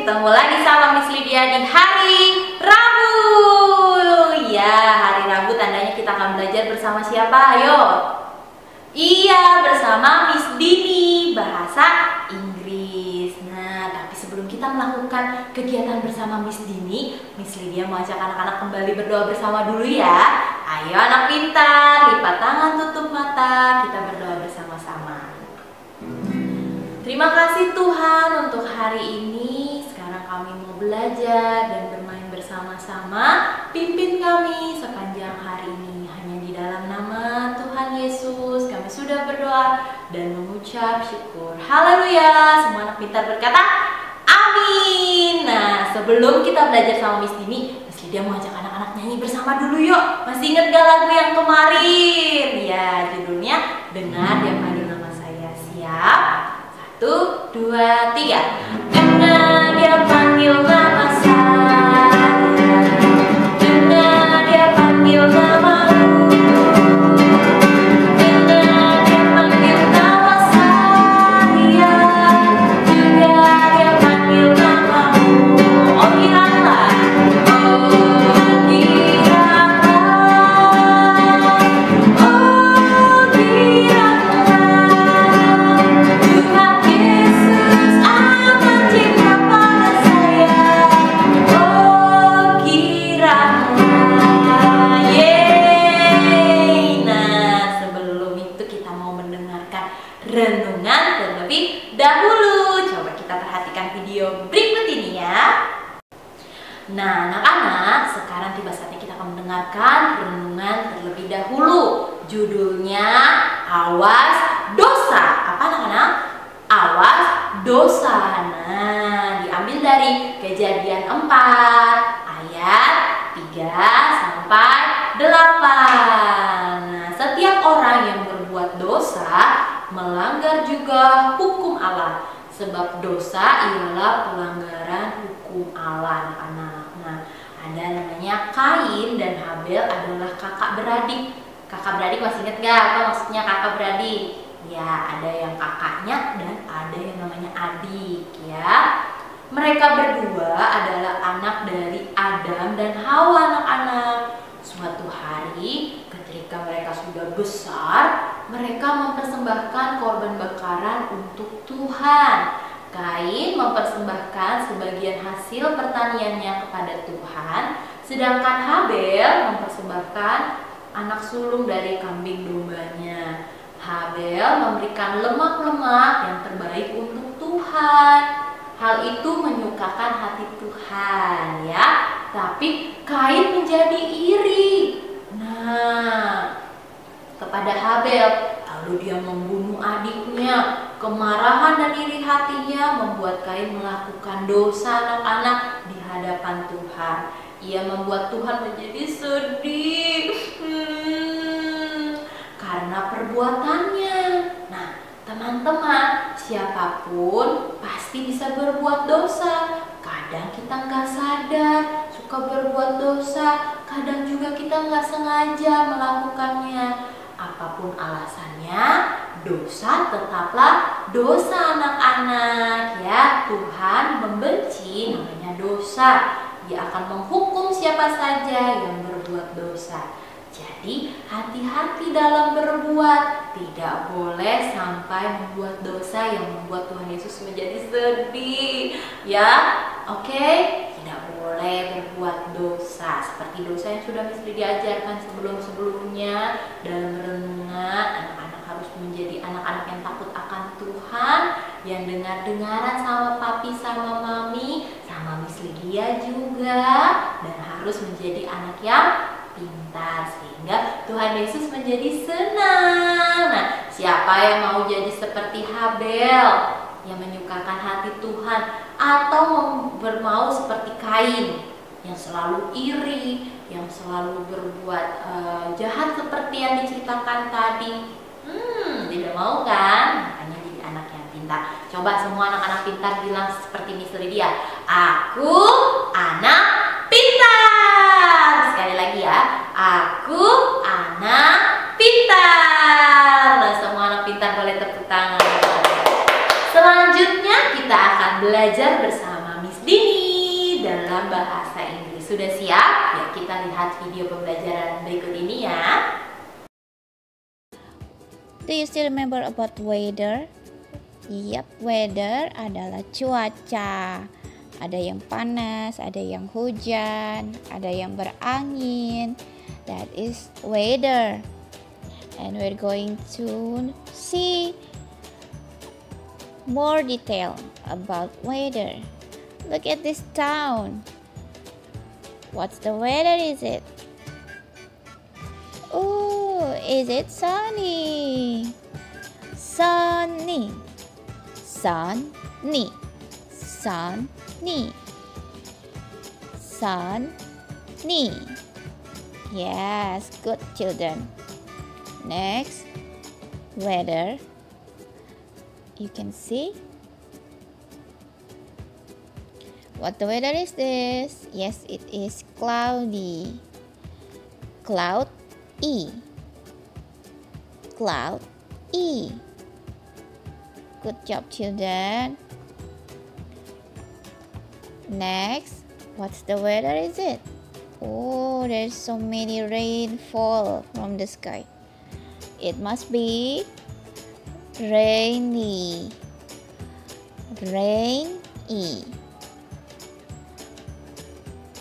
ketemu lagi sama Miss Lydia di hari Rabu. Ya, hari Rabu tandanya kita akan belajar bersama siapa? Ayo. Iya, bersama Miss Dini, bahasa Inggris. Nah, tapi sebelum kita melakukan kegiatan bersama Miss Dini, Miss Lydia mau ajak anak-anak kembali berdoa bersama dulu ya. Ayo anak pintar, lipat tangan, tutup mata, kita berdoa bersama-sama. Terima kasih Tuhan untuk hari ini. Sekarang kami mau belajar dan bermain bersama-sama. Pimpin kami sepanjang hari ini. Hanya di dalam nama Tuhan Yesus kami sudah berdoa dan mengucap syukur. Haleluya. Semua anak pintar berkata amin. Nah, sebelum kita belajar sama Miss Dini, Miss Lydia mau ajak anak-anak nyanyi bersama dulu yuk. Masih ingat gak lagu yang kemarin? Ya, judulnya Dengar Dia Panggil Nama Saya. Siap? 1, 2, 3. Dengar Dia panggil nama saya, dengar Dia panggil namamu, dengar Dia panggil nama saya, juga Dia panggil namamu. Oh kiranya, oh kiranya, oh kiranya Tuhan Yesus amat cinta pada saya. Oh kiranya, yeay. Nah, sebelum itu kita mau mendengarkan renungan terlebih dahulu. Coba kita perhatikan video berikut ini ya. Nah, anak-anak, sekarang tiba saatnya kita akan mendengarkan renungan terlebih dahulu. Judulnya Awas Dosa. Apa anak-anak? Awas dosa. Nah, diambil dari Kejadian 4 ayat 3 sampai 8. Nah, setiap orang yang berbuat dosa melanggar juga hukum Allah, sebab dosa ialah pelanggaran hukum Allah, anak-anak. Nah, ada namanya Kain dan Habel adalah kakak beradik. Kakak beradik masih ingat gak apa maksudnya kakak beradik? Ya, ada yang kakaknya dan ada yang namanya adik ya. Mereka berdua adalah anak dari Adam dan Hawa, anak-anak. Suatu hari ketika mereka sudah besar, mereka mempersembahkan korban bakaran untuk Tuhan. Kain mempersembahkan sebagian hasil pertaniannya kepada Tuhan, sedangkan Habel mempersembahkan anak sulung dari kambing dombanya. Habel memberikan lemak-lemak yang terbaik untuk Tuhan. Hal itu menyukakan hati Tuhan ya. Tapi Kain menjadi iri. Nah, kepada Habel, lalu dia membunuh adiknya. Kemarahan dan iri hatinya membuat Kain melakukan dosa, anak-anak, di hadapan Tuhan. Ia membuat Tuhan menjadi sedih karena perbuatannya. Nah, teman-teman, siapapun pasti bisa berbuat dosa. Kadang kita nggak sadar suka berbuat dosa, kadang juga kita nggak sengaja melakukannya. Apapun alasannya, dosa tetaplah dosa, anak-anak ya. Tuhan membenci namanya dosa. Dia akan menghukum siapa saja yang berbuat dosa. Jadi hati-hati dalam berbuat. Tidak boleh sampai membuat dosa yang membuat Tuhan Yesus menjadi sedih. Ya, oke? Tidak boleh berbuat dosa. Seperti dosa yang sudah mesti diajarkan sebelum-sebelumnya dalam renungan. Anak-anak harus menjadi anak-anak yang takut akan Tuhan, yang dengar-dengaran sama papi sama mami, sama Miss Lydia juga, dan harus menjadi anak yang pintar sehingga Tuhan Yesus menjadi senang. Nah, siapa yang mau jadi seperti Habel yang menyukakan hati Tuhan, atau mau seperti Kain yang selalu iri, yang selalu berbuat jahat seperti yang diceritakan tadi? Tidak mau kan? Makanya jadi anak yang pintar. Coba semua anak-anak pintar bilang seperti Miss Lydia, aku anak pintar. Sekali lagi ya, aku anak pintar. Nah, semua anak pintar boleh tepuk tangan. Selanjutnya kita akan belajar bersama bersama Miss Dini dalam bahasa Inggris. Sudah siap? Ya, kita lihat video pembelajaran berikut ini ya. Do you still remember about weather? Yep, weather adalah cuaca. Ada yang panas, ada yang hujan, ada yang berangin. That is weather. And we're going to see more detail about weather. Look at this town. What's the weather is it? Oh, is it sunny? Sunny. Sunny. Sunny. Sunny. Yes, good children. Next, weather. You can see. What the weather is this? Yes, it is cloudy. Cloud-y. Cloud-y. Good job, children. Next, what's the weather is it? Oh, there's so many rainfall from the sky. It must be rainy. Rainy.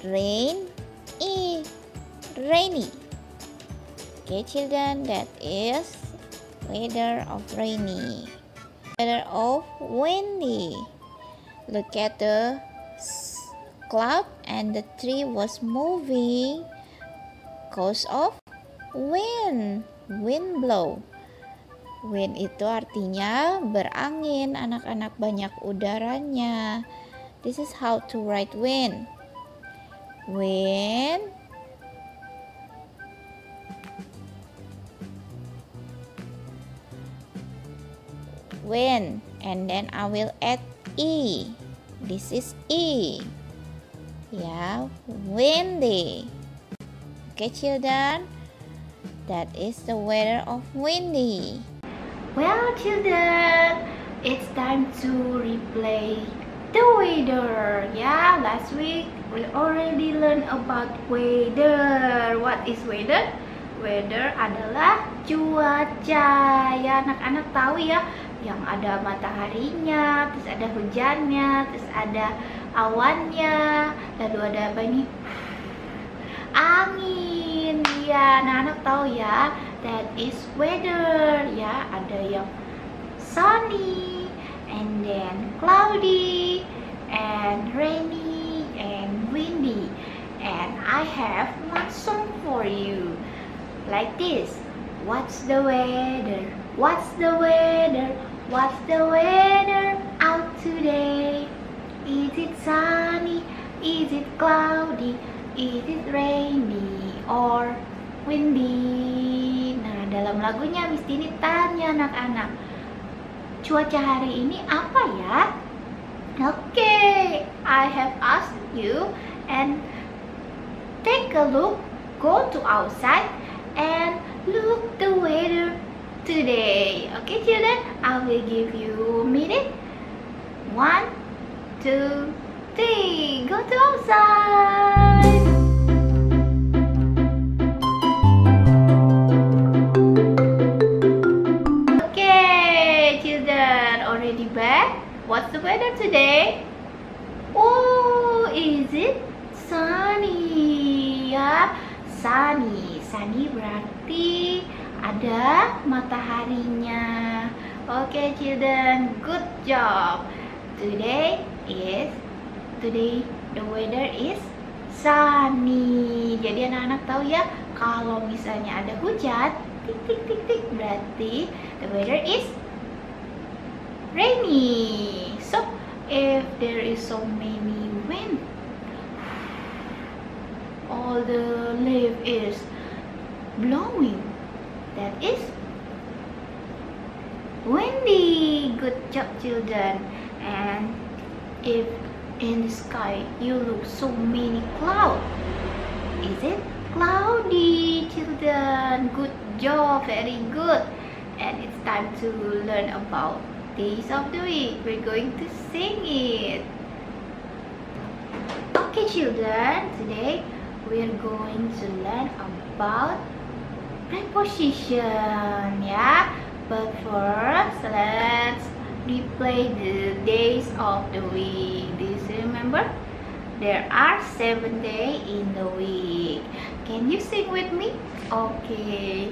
Rainy. Rainy. Okay, children, that is weather of rainy. Weather of windy. Look at the cloud and the tree was moving cause of wind. Wind blow. Wind itu artinya berangin, anak-anak, banyak udaranya. This is how to write wind. Wind. Wind. And then I will add E. This is E. Yeah, windy. Okay, children. That is the weather of windy. Well, children, it's time to replay the weather. Yeah, last week we already learned about weather. What is weather? Weather adalah cuaca. Ya, anak-anak tahu ya, yang ada mataharinya, terus ada hujannya, terus ada awannya, lalu ada apa ini? Angin. Ya, anak-anak tahu ya, that is weather. Ya, ada yang sunny, and then cloudy, and rainy, and windy. And I have one song for you, like this. What's the weather? What's the weather? What's the weather out today? Is it sunny? Is it cloudy? Is it rainy or windy? Nah, dalam lagunya Miss Dini tanya anak-anak, cuaca hari ini apa ya? Okay, I have asked you, and take a look, go to outside and look the weather today. Okay, children, I will give you a minute. 1, 2, 3, go to outside. Okay, children, already back. What's the weather today? Oh, is it sunny? Ya, sunny. Sunny berarti ada mataharinya. Okay, children, good job. Today the weather is sunny. Jadi anak-anak tahu ya, kalau misalnya ada hujan, tik tik tik tik, berarti the weather is rainy. So if there is so many wind, all the leaf is blowing, that is windy. Good job, children. And if in the sky you look so many clouds, is it cloudy, children? Good job, very good. And it's time to learn about days of the week. We're going to sing it. Okay, children, today we're going to learn about preposition, yeah. But first, let's replay the days of the week. Do you remember? There are 7 days in the week. Can you sing with me? Okay.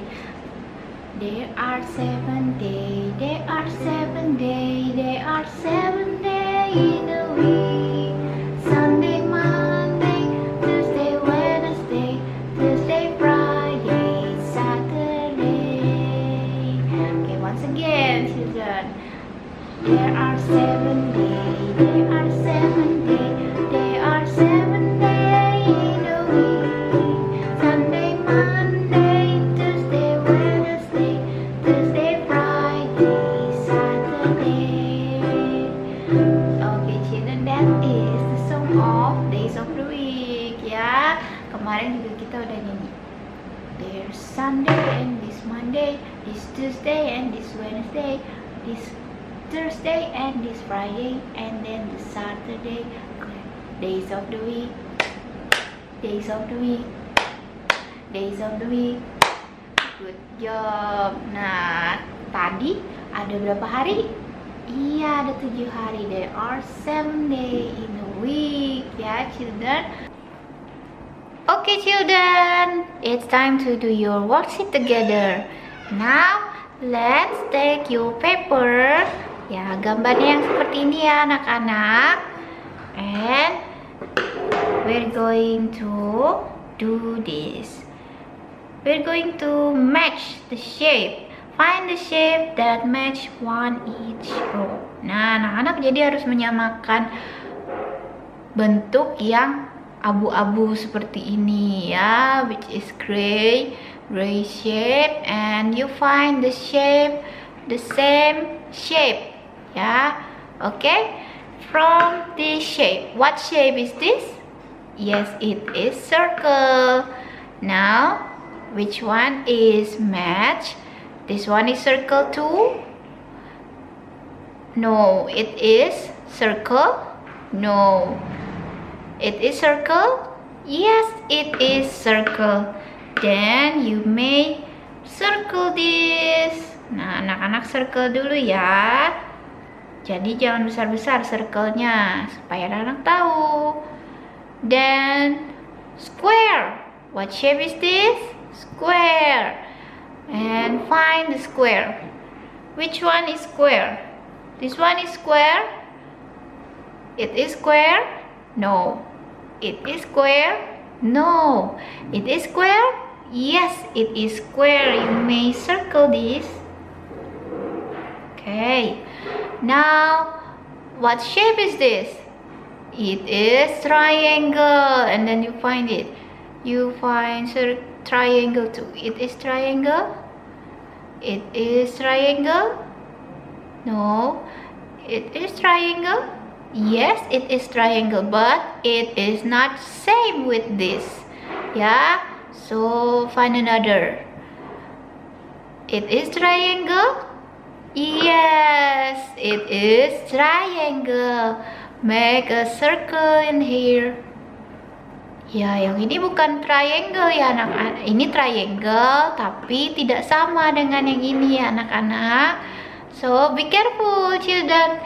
There are 7 days. There are 7 days. There are 7 days in a week. Sunday, Monday, Tuesday, Wednesday, Thursday, Friday, Saturday. Okay, once again, children. There are 7 days. There are 7 days. There are 7 days in a week. Sunday, Monday, Tuesday, Wednesday, Thursday, Friday, Saturday. Okay, children, that is the song of days of the week, ya. Kemarin juga kita udah nyanyi. There's Sunday and this Monday, this Tuesday and this Wednesday, this Thursday and this Friday, and then the Saturday. Days of the week, days of the week, days of the week. Good job. Nah, tadi ada berapa hari? Iya, ada 7 hari. There are 7 days in a week, ya, children. Okay, children, it's time to do your worksheet together. Now, let's take your paper. Ya, gambarnya yang seperti ini ya, anak-anak. And we're going to do this. We're going to match the shape. Find the shape that match one each row. Nah, anak-anak jadi harus menyamakan bentuk yang abu-abu seperti ini ya, which is gray shape, and you find the shape, the same shape. Yeah, okay. From this shape, what shape is this? Yes, it is circle. Now, which one is match? This one is circle too? No, it is circle. No, it is circle. Yes, it is circle. Then you may circle this. Nah, anak-anak circle dulu ya. Jadi jangan besar-besar circle-nya supaya anak-anak tahu. Then square. What shape is this? Square. And find the square. Which one is square? This one is square. It is square? No. It is square? No. It is square? Yes, it is square. You may circle this. Okay. Now, what shape is this? It is triangle, and then you find it. You find triangle too. It is triangle. It is triangle. No, it is triangle. Yes, it is triangle, but it is not same with this. Yeah, so find another. It is triangle. Yes, it is triangle. Make a circle in here. Ya, yang ini bukan triangle ya anak-anak. Ini triangle tapi tidak sama dengan yang ini ya anak-anak. So be careful children.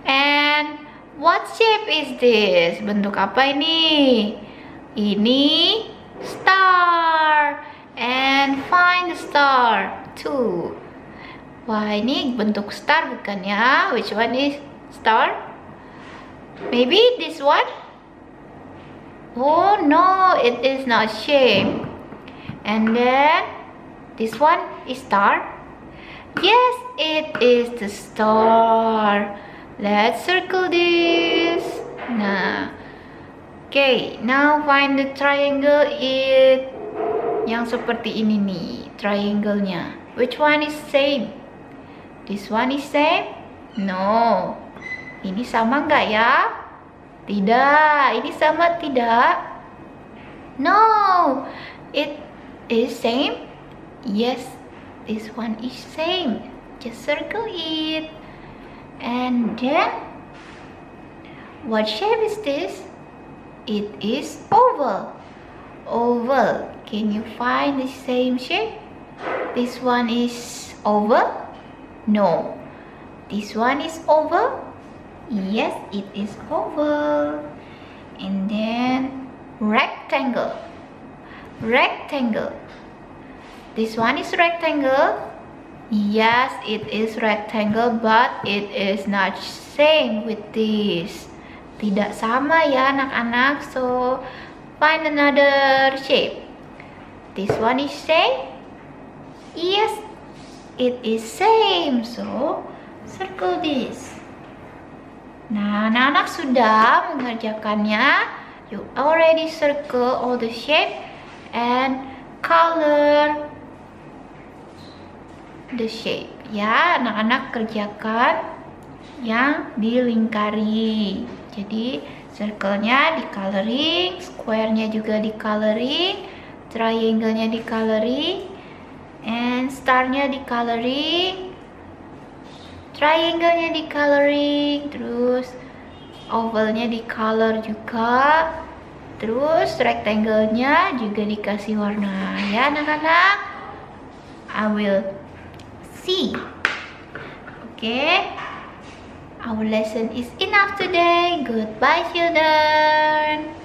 And what shape is this? Bentuk apa ini? Ini star. And find the star too. Wah, ini bentuk star bukan ya? Which one is star? Maybe this one? Oh no, it is not shape. And then this one is star. Yes, it is the star. Let's circle this. Nah, okay. Now find the triangle. Yang seperti ini nih, triangle-nya. Which one is same? This one is same? No. Ini sama nggak ya? Tidak. Ini sama tidak? No. It is same? Yes. This one is same. Just circle it. And then, what shape is this? it is oval. Oval. Can you find the same shape? This one is oval? No. This one is oval? Yes, it is oval. And then rectangle. Rectangle. This one is rectangle. Yes, it is rectangle, but it is not same with this. Tidak sama ya anak-anak. So find another shape. This one is same. Yes, it is same. So circle this. Nah, anak-anak sudah mengerjakannya. You already circle all the shape and color the shape. Ya, anak-anak kerjakan yang dilingkari. Jadi circle-nya di coloring, square-nya juga di coloring, triangle-nya di coloring, and star-nya di coloring, triangle-nya di coloring, terus oval-nya di color juga, terus rectangle-nya juga dikasih warna. Ya anak-anak, I will see. Okay, our lesson is enough today. Goodbye children.